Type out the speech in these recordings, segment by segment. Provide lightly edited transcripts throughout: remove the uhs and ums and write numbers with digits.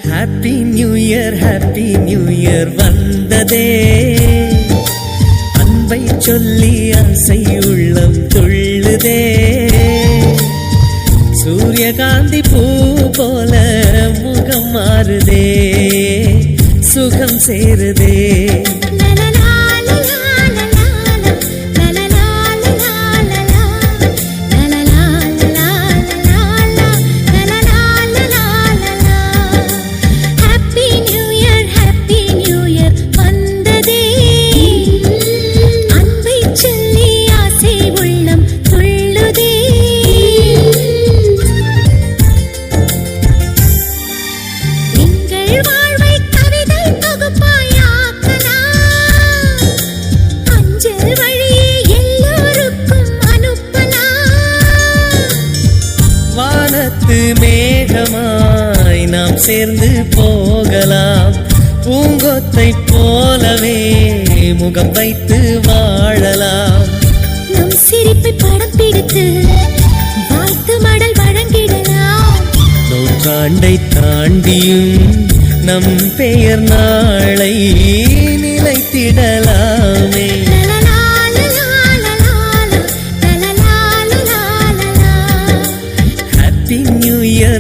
Happy new year வந்ததே, அன்பை சொல்லி ஆசை உள்ளம் துள்ளுதே. சூரியகாந்தி பூ போல முகம் மாறுதே, சுகம் சேருதே. மேகமாய் நாம் சேர்ந்து போகலாம், பூங்கொத்தை போலவே முகம் வைத்து வாழலாம். நம் சிரிப்பை படம் பிடித்து வாழ்த்து மடல் வழங்கிடலாம். நூற்றாண்டை தாண்டியும் நம் பெயர் நாளை நிலைத்திடலாமே.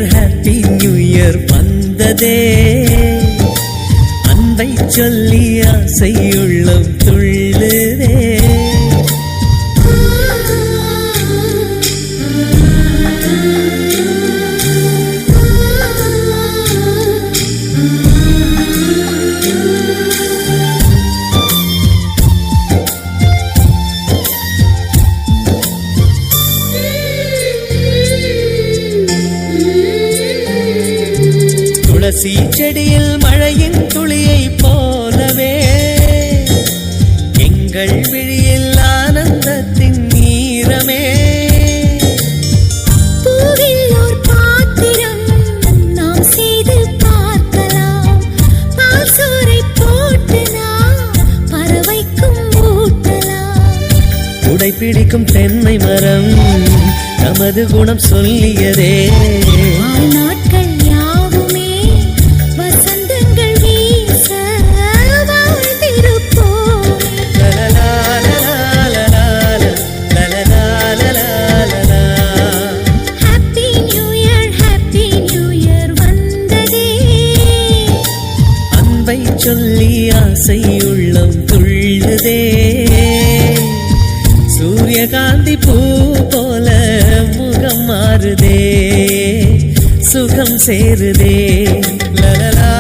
ஹாப்பி நியூ இயர் வந்ததே, அன்பை சொல்லி ஆசை உள்ளம் துள்ளுதே. துளசி செடியில் மழையின் துளியை போலவே எங்கள் விழியில் ஆனந்தத்தின் நீரமே. பூவில் ஓர் பாத்திரம் நாம் செய்து பார்க்கலாம், பாசோரை போட்டு நாம் பறவைக்கும் ஊட்டலாம். உடை பிடிக்கும் தென்னை மரம் நமது குணம் சொல்லியதே. நாட்கள் யாவுமே வசந்தங்கள் வீச வாழ்ந்திருப்போம். ஹாப்பி நியூ இயர் வந்ததே, அன்பை சொல்லி ஆசை உள்ளம் துள்ளுதே. சூரியகாந்தி பூ போல முகம் மாறுதே, சுகம் சேருதே. லலலா